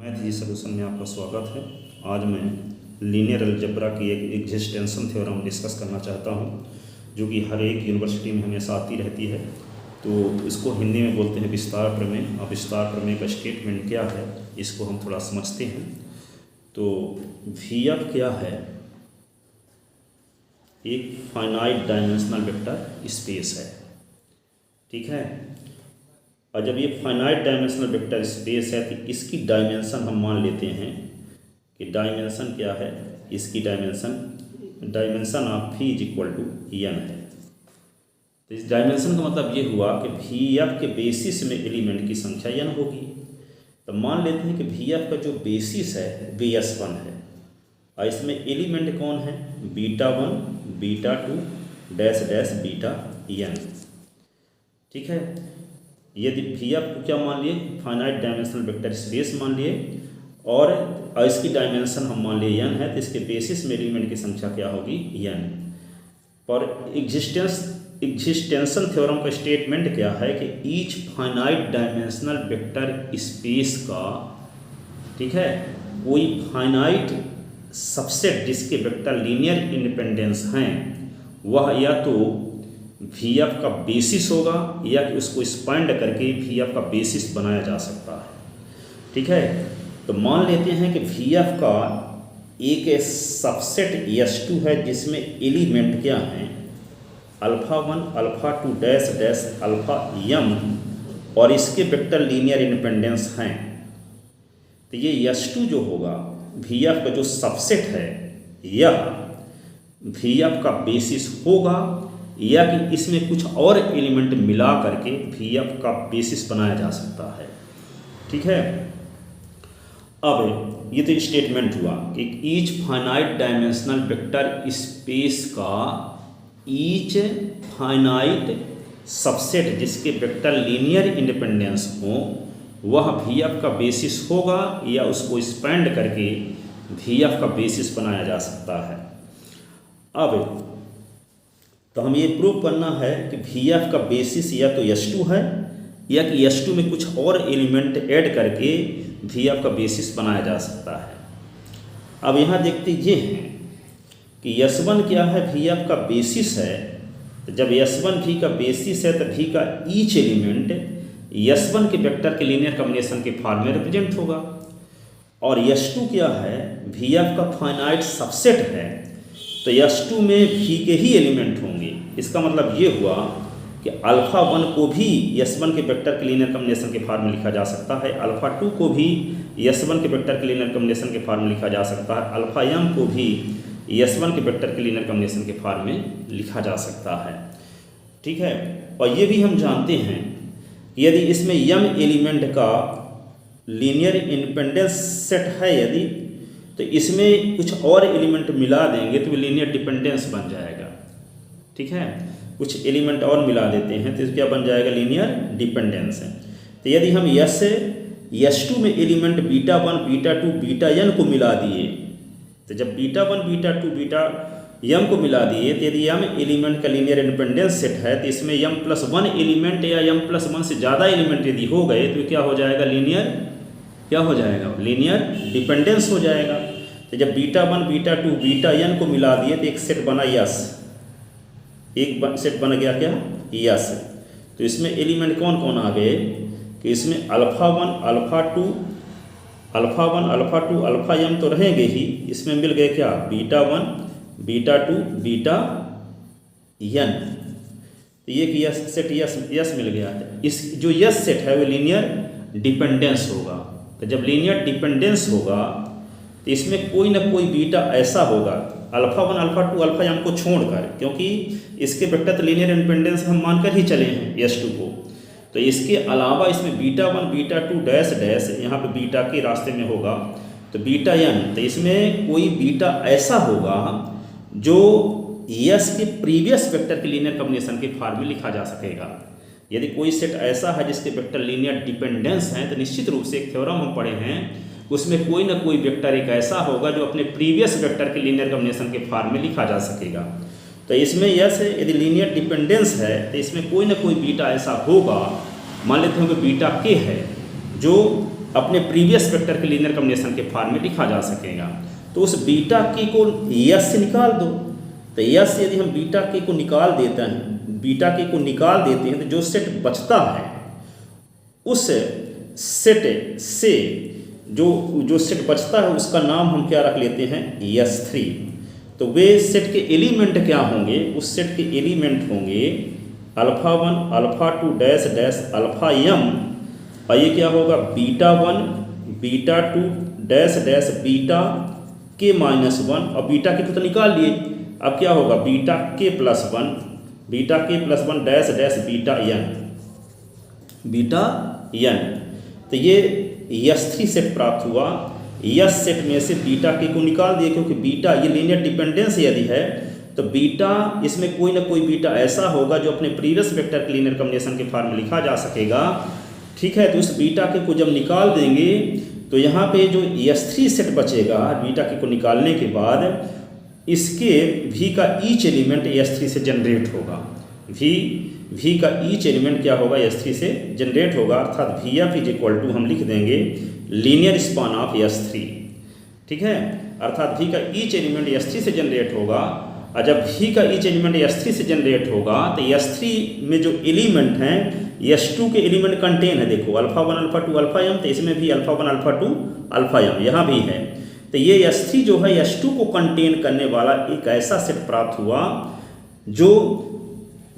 Math जी solution में आपका स्वागत है। आज मैं लीनियर अलजेब्रा की एक एग्जिस्टेंशन थ्योरम डिस्कस करना चाहता हूं, जो कि हर एक यूनिवर्सिटी में हमेशा आती रहती है। तो इसको हिंदी में बोलते हैं विस्तार प्रमेय। अब विस्तार प्रमेय का स्टेटमेंट क्या है, इसको हम थोड़ा समझते हैं। तो वी एफ क्या है? एक फाइनाइट डायमेंशनल वेक्टर स्पेस है, ठीक है। और जब ये फाइनाइट डायमेंशनल वेक्टर स्पेस है तो इसकी डायमेंशन हम मान लेते हैं कि डायमेंशन क्या है, इसकी dimension of v is equal to n है। तो इस डायमेंशन का मतलब ये हुआ कि वी एफ के बेसिस में एलिमेंट की संख्या n होगी। तो मान लेते हैं कि वी एफ का जो बेसिस है Bs1 है, और इसमें एलिमेंट कौन है? β1, β2 डैश डैश βn, ठीक है। यदि वी एफ को क्या मान लिए? फाइनाइट डायमेंशनल वेक्टर स्पेस मान लिए, और इसकी डायमेंशन हम मान लिए n है, तो इसके बेसिस में एलिमेंट की संख्या क्या होगी? n। पर एग्जिस्टेंशन थ्योरम का स्टेटमेंट क्या है कि each finite dimensional vector space का, ठीक है, कोई फाइनाइट सबसेट जिसके वेक्टर लीनियर इंडिपेंडेंस हैं, वह या तो वी एफ का बेसिस होगा या कि उसको एक्सपेंड करके वी एफ का बेसिस बनाया जा सकता है, ठीक है। तो मान लेते हैं कि वी एफ का एक सबसेट S2 है जिसमें एलिमेंट क्या हैं? α1, α2 डैश डैश αm, और इसके वेक्टर लीनियर इंडिपेंडेंस हैं। तो ये S2 जो होगा वी एफ का जो सबसेट है, यह वी एफ का बेसिस होगा या कि इसमें कुछ और एलिमेंट मिला करके वी एफ का बेसिस बनाया जा सकता है, ठीक है। अब ये तो स्टेटमेंट हुआ कि each finite dimensional vector space का ईच फाइनाइट सबसेट जिसके वेक्टर लीनियर इंडिपेंडेंस हो, वह वी एफ का बेसिस होगा या उसको एक्सपेंड करके वी एफ का बेसिस बनाया जा सकता है। अब तो हम ये प्रूव करना है कि वी एफ का बेसिस या तो S2 है या कि S2 में कुछ और एलिमेंट ऐड करके वी एफ का बेसिस बनाया जा सकता है। अब यहाँ देखते ये हैं कि S1 क्या है? वी एफ का बेसिस है। तो जब S1 V का बेसिस है तो V का ईच एलिमेंट S1 के वेक्टर के लीनियर कॉम्बिनेशन के फॉर्म में रिप्रेजेंट होगा। और S2 क्या है? वी एफ का फाइनाइट सबसेट है, तो S2 में V के ही एलिमेंट होंगे। इसका मतलब ये हुआ कि α1 को भी S1 के वेक्टर के लीनियर कॉम्बिनेशन के फॉर्म में लिखा जा सकता है, α2 को भी S1 के वेक्टर के लीनियर कॉम्बिनेशन के फॉर्म में लिखा जा सकता है, αm को भी S1 के वेक्टर के लीनियर कॉम्बिनेशन के फॉर्म में लिखा जा सकता है, ठीक है। और ये भी हम जानते हैं कि यदि इसमें m एलिमेंट का लीनियर इंडिपेंडेंस सेट है, यदि तो इसमें कुछ और एलिमेंट मिला देंगे तो लीनियर डिपेंडेंस बन जाएगा, ठीक है। कुछ एलिमेंट और मिला देते हैं तो क्या बन जाएगा? लीनियर डिपेंडेंस है। तो यदि हम S2 में एलिमेंट β1, β2, βn को मिला दिए, तो जब β1, β2, βm को मिला दिए, तो यदि m एलिमेंट का लीनियर इंडिपेंडेंस सेट है तो इसमें m+1 एलिमेंट या m+1 से ज़्यादा एलिमेंट यदि हो गए तो क्या हो जाएगा? लीनियर डिपेंडेंस हो जाएगा। तो जब β1, β2, βn को मिला दिए तो एक सेट बना S, एक सेट बन गया क्या? S। तो इसमें एलिमेंट कौन कौन आ गए कि इसमें α1, α2 αm तो रहेंगे ही, इसमें मिल गए क्या? β1, β2, βn। तो ये सेट S मिल गया है। इस जो S सेट है वो लीनियर डिपेंडेंस होगा। तो जब लीनियर डिपेंडेंस होगा तो इसमें कोई ना कोई बीटा ऐसा होगा, α1, α2, αm को छोड़कर, क्योंकि इसके वेक्टर तो लीनियर इंडिपेंडेंस हम मानकर ही चले हैं S2 को। तो इसके अलावा इसमें β1, β2 डैश डैश, यहाँ पे बीटा के रास्ते में होगा तो βn, तो इसमें कोई बीटा ऐसा होगा जो S के प्रीवियस वेक्टर के लीनियर कॉम्बिनेशन के फॉर्म में लिखा जा सकेगा। यदि कोई सेट ऐसा है जिसके वेक्टर लीनियर डिपेंडेंस हैं, तो निश्चित रूप से एक थ्योरम हम पढ़े हैं, उसमें कोई ना कोई वेक्टर एक ऐसा होगा जो अपने प्रीवियस वेक्टर के लीनियर कॉम्बिनेशन के फॉर्म में लिखा जा सकेगा। तो इसमें S है, यदि लीनियर डिपेंडेंस है तो इसमें कोई ना कोई बीटा ऐसा होगा, मान लेते हैं कि बीटा k है, जो अपने प्रीवियस वेक्टर के लीनियर कॉम्बिनेशन के फॉर्म में लिखा जा सकेगा। तो उस बीटा के को यस से निकाल दो। तो यस यदि हम बीटा के को निकाल देते हैं, बीटा के को निकाल देते हैं, तो जो सेट बचता है उस सेट से जो सेट बचता है उसका नाम हम क्या रख लेते हैं, S3। तो वे सेट के एलिमेंट क्या होंगे, उस सेट के एलिमेंट होंगे α1 α2 डैश डैश αm, और ये क्या होगा β1 β2 डैश डैश बीटा के -1, और बीटा के तो निकाल लिए। अब क्या होगा बीटा के plus one dash dash beta n। तो ये S3 सेट प्राप्त हुआ। यस सेट में से बीटा के को निकाल दिए, क्योंकि बीटा ये लीनियर डिपेंडेंस यदि है तो बीटा इसमें कोई ना कोई बीटा ऐसा होगा जो अपने प्रीवियस वेक्टर के लीनियर कॉम्बिनेशन के फॉर्म में लिखा जा सकेगा। ठीक है, तो उस बीटा के को जब निकाल देंगे तो यहाँ पे जो S3 सेट बचेगा बीटा के को निकालने के बाद, इसके v का ईच एलिमेंट S3 से जनरेट होगा। v का ईच एलिमेंट क्या होगा, S3 से जनरेट होगा, अर्थात Vf इज इक्वल टू हम लिख देंगे लीनियर स्पान ऑफ S3। ठीक है, अर्थात v का ईच एलिमेंट S3 से जनरेट होगा, और जब v का ईच एलिमेंट S3 से जनरेट होगा तो S3 में जो एलिमेंट हैं S2 के एलिमेंट कंटेन है, देखो α1 α2 αm, तो इसमें भी α1 α2 αm यहाँ भी है। तो ये S3 जो है S2 को कंटेन करने वाला एक ऐसा सेट प्राप्त हुआ जो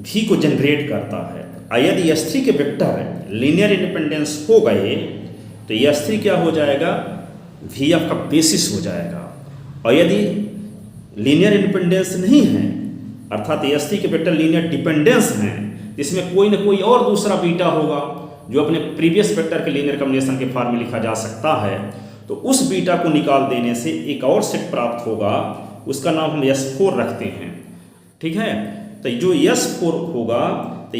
v को जनरेट करता है। और यदि S3 के वेक्टर लीनियर इंडिपेंडेंस हो गए तो S3 क्या हो जाएगा, Vf का बेसिस हो जाएगा। और यदि लीनियर इंडिपेंडेंस नहीं है, अर्थात S3 के वेक्टर लीनियर डिपेंडेंस हैं, इसमें कोई ना कोई और दूसरा बीटा होगा जो अपने प्रीवियस वेक्टर के लीनियर कॉम्बिनेशन के फॉर्म में लिखा जा सकता है। तो उस बीटा को निकाल देने से एक और सेट प्राप्त होगा, उसका नाम हम S4 रखते हैं। ठीक है, तो जो S4 होगा तो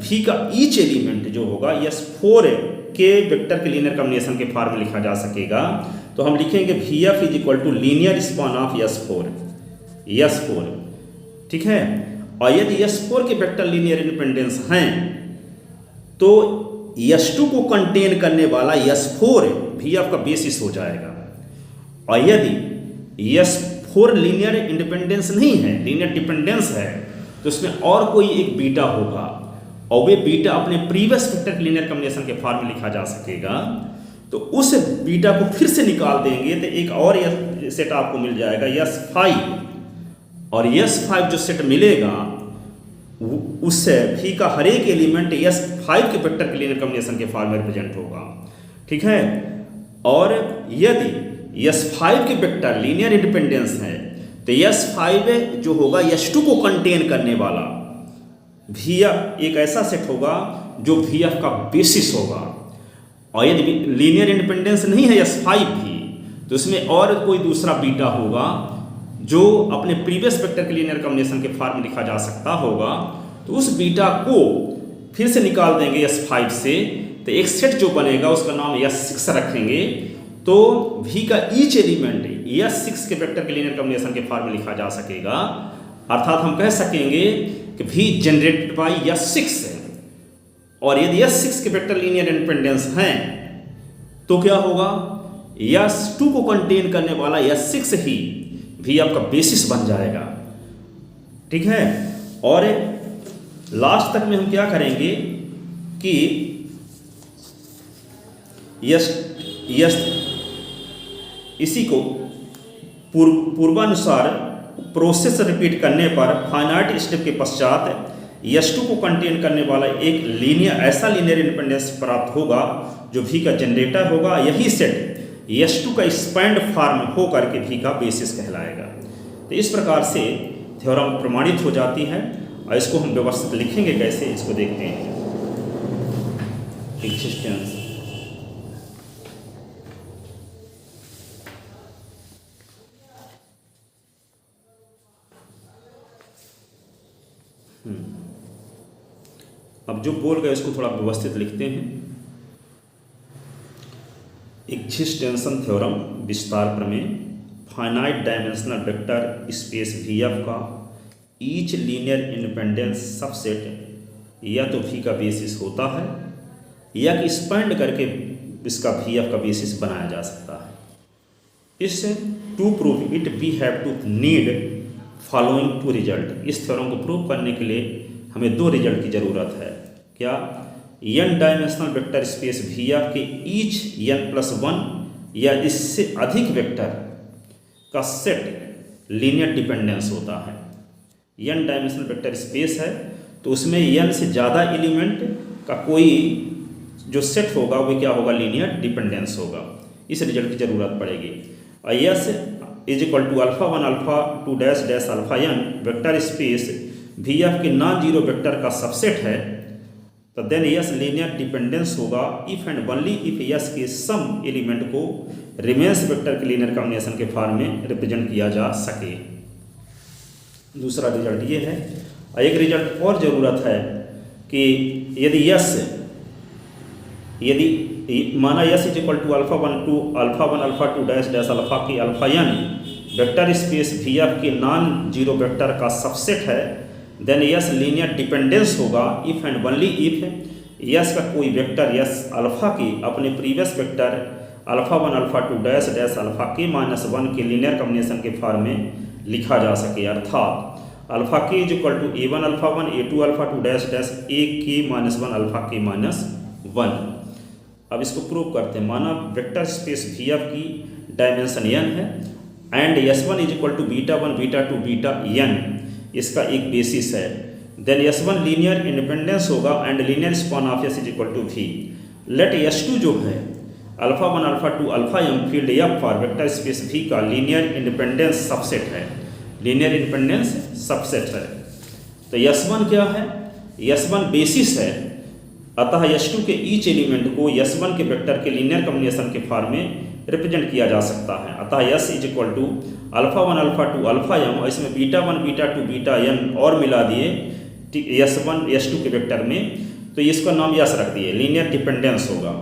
V का ईच एलिमेंट जो होगा S4 के वेक्टर के लीनियर कॉम्बिनेशन के फॉर्म में लिखा जा सकेगा। तो हम लिखेंगे Vf is equal to linear span of S4। ठीक है, और यदि S4 के वेक्टर लीनियर इंडिपेंडेंस हैं तो S2 को कंटेन करने वाला S4 Vf का बेसिस हो जाएगा। और यदि S4 लीनियर इंडिपेंडेंस नहीं है, लीनियर डिपेंडेंस है, तो उसमें और कोई एक बीटा होगा, और वे बीटा अपने प्रीवियस वेक्टर के लीनियर कॉम्बिनेशन के फॉर्म में लिखा जा सकेगा। तो उस बीटा को फिर से निकाल देंगे तो एक और सेट आपको मिल जाएगा S5, और S5 जो सेट मिलेगा उससे V का हर एक एलिमेंट S5 के वेक्टर के लीनियर कॉम्बिनेशन के फॉर्म में रिप्रेजेंट होगा। ठीक है, और यदि S5 के वेक्टर लीनियर इंडिपेंडेंस है तो S5 जो होगा S2 को कंटेन करने वाला Vf एक ऐसा सेट होगा जो Vf का बेसिस होगा। और यदि लीनियर इंडिपेंडेंस नहीं है S5 भी, तो उसमें और कोई दूसरा बीटा होगा जो अपने प्रीवियस वेक्टर के लीनियर कॉम्बिनेशन के फॉर्म में लिखा जा सकता होगा। तो उस बीटा को फिर से निकाल देंगे S5 से, तो एक सेट जो बनेगा उसका नाम S6 रखेंगे। तो V का ईच एलिमेंट S6 के वेक्टर के लीनियर कॉम्बिनेशन के फॉर्म में लिखा जा सकेगा, अर्थात हम कह सकेंगे कि V जनरेटेड बाई S6 है। और यदि S6 के वेक्टर लीनियर इंडिपेंडेंस हैं तो क्या होगा, S2 को कंटेन करने वाला S6 ही Vf का बेसिस बन जाएगा। ठीक है, और लास्ट तक में हम क्या करेंगे कि इसी को पूर्वानुसार प्रोसेस रिपीट करने पर फाइनाइट स्टेप के पश्चात S2 को कंटेन करने वाला एक ऐसा लीनियर इंडिपेंडेंस प्राप्त होगा जो V का जनरेटर होगा। यही सेट S2 का एक्सपैंड फॉर्म हो करके V का बेसिस कहलाएगा। तो इस प्रकार से थ्योरम प्रमाणित हो जाती है, और इसको हम व्यवस्थित लिखेंगे कैसे, इसको देखते हैं। एक्सिस्टेंस अब जो बोल गए उसको थोड़ा व्यवस्थित लिखते हैं। एक्सिस्टेंशन थ्योरम विस्तार प्रमेय, finite dimensional vector space Vf का ईच लीनियर इंडिपेंडेंस सबसेट या तो V का बेसिस होता है या कि एक्सपेंड करके इसका वी एफ का बेसिस बनाया जा सकता है। इस to prove it we have to need following two result. इस थ्योरम को प्रूव करने के लिए हमें दो रिजल्ट की ज़रूरत है। क्या? n dimensional vector space V F के ईच n+1 या इससे अधिक वेक्टर का सेट लीनियर डिपेंडेंस होता है। n डायमेंशनल वेक्टर स्पेस है तो उसमें n से ज़्यादा एलिमेंट का कोई जो सेट होगा वो क्या होगा? लीनियर डिपेंडेंस होगा। इस रिजल्ट की ज़रूरत पड़ेगी। और S is equal to α1 α2 dash dash alpha n vector space V F के नॉन जीरो वेक्टर का सबसेट है तो देन यस लीनियर डिपेंडेंस होगा if and only if S के सम एलिमेंट को रिमेंस वेक्टर के लीनियर कॉम्बिनेशन के form में रिप्रेजेंट किया जा सके। दूसरा रिजल्ट ये है। एक रिजल्ट और ज़रूरत है कि यदि माना S is equal to α1 α2 dash dash alpha k alpha n vector space V F के नॉन जीरो वेक्टर का सबसेट है देन यस लीनियर डिपेंडेंस होगा if and only if S का कोई वेक्टर यस अल्फा की अपने previous vector α1 α2 dash dash alpha k -1 के linear combination के form में लिखा जा सके। अर्थात alpha k is equal to a1 α1 a2 α2 dash dash a k -1 alpha k -1। अब इसको प्रूव करते हैं। माना वेक्टर स्पेस वी एफ की डायमेंशन n है and s1 is equal to β1 β2 βn इसका एक बेसिस है। देन s1 लीनियर इंडिपेंडेंस होगा and linear span of s is equal to v। Let s2 जो है α1 α2 αm field f for vector space v का linear independence subset है। Linear independence subset है तो s1 क्या है? s1 बेसिस है। अतः s2 के ईच एलिमेंट को s1 के वेक्टर के लीनियर कॉम्बिनेशन के फॉर्म में रिप्रेजेंट किया जा सकता है। अतः s is equal to α1 α2 αm और इसमें β1 β2 βn और मिला दिए s1 s2 के वेक्टर में तो इसका नाम यस रख दिए। लीनियर डिपेंडेंस होगा।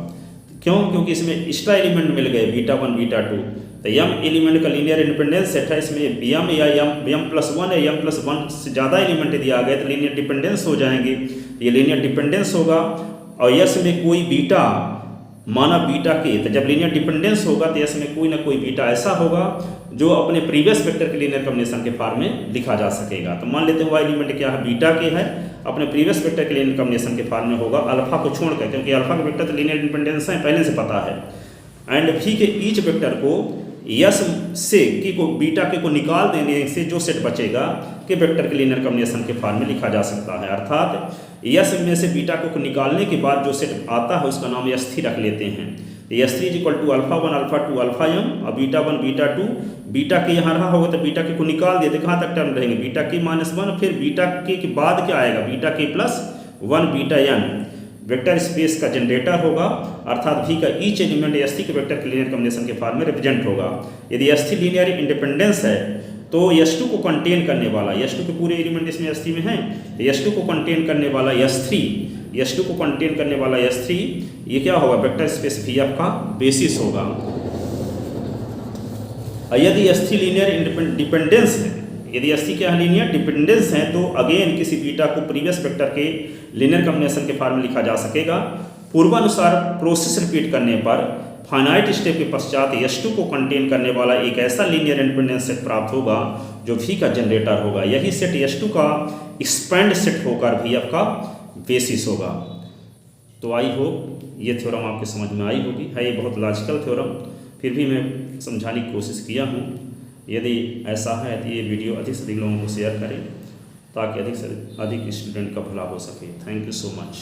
क्यों? क्योंकि इसमें एक्स्ट्रा एलिमेंट मिल गए β1 β2 तो m एलिमेंट का लीनियर इंडिपेंडेंस सेट है। इसमें m या m+1 या m+1 से ज़्यादा एलिमेंट दिया गया तो लीनियर डिपेंडेंस हो जाएंगे। ये लीनियर डिपेंडेंस होगा और यस में कोई बीटा माना बीटा के तो जब लीनियर डिपेंडेंस होगा तो यस में कोई ना कोई बीटा ऐसा होगा जो अपने प्रीवियस वेक्टर के लीनियर कॉम्बिनेशन के फॉर्म में लिखा जा सकेगा। तो मान लेते हैं वह एलिमेंट क्या है? बीटा के है अपने प्रीवियस वेक्टर के लीनियर कॉम्बिनेशन के फॉर्म में होगा अल्फा को छोड़कर, क्योंकि अल्फा के वेक्टर तो लीनियर इंडिपेंडेंस है पहले से पता है। एंड वी के ईच वेक्टर को यस से की को बीटा के को निकाल देने से जो सेट बचेगा के वेक्टर के लीनियर कॉम्बिनेशन के फॉर्म में लिखा जा सकता है। अर्थात यस में से बीटा को निकालने के बाद जो सेट आता है उसका नाम s3 रख लेते हैं। s3 is equal to α1 α2 αm और β1 β2 बीटा के यहाँ रहा होगा तो बीटा के को निकाल देते कहाँ तक टर्म रहेंगे? बीटा के -1 फिर बीटा के बाद क्या आएगा? बीटा के +1 βn वेक्टर स्पेस का जनरेटर होगा। अर्थात v का ईच एलिमेंट s3 के वेक्टर के लीनियर कॉम्बिनेशन के फॉर्म में रिप्रेजेंट होगा। यदि s3 लीनियर इंडिपेंडेंस है तो s2 को कंटेन करने वाला s2 के पूरे एलिमेंट इसमें s3 में हैं s2 को कंटेन करने वाला s2 को कंटेन करने वाला s3 ये क्या होगा? वेक्टर स्पेस वी एफ का बेसिस होगा। यदि s3 लीनियर डिपेंडेंस है यदि s3 क्या लीनियर डिपेंडेंस है तो अगेन किसी बीटा को प्रीवियस वेक्टर के लीनियर कॉम्बिनेशन के फॉर्म में लिखा जा सकेगा। पूर्वानुसार प्रोसेस रिपीट करने पर फाइनाइट स्टेप के पश्चात s2 को कंटेन करने वाला एक ऐसा लीनियर इंडिपेंडेंस सेट प्राप्त होगा जो v का जनरेटर होगा। यही सेट s2 का एक्सपेंड सेट होकर vf का बेसिस होगा। तो आई होप ये थ्योरम आपके समझ में आई होगी। है ये बहुत लॉजिकल थ्योरम, फिर भी मैं समझाने की कोशिश किया हूँ। यदि ऐसा है तो ये वीडियो अधिक से अधिक लोगों को शेयर करें ताकि अधिक से अधिक स्टूडेंट का भला हो सके। Thank you so much.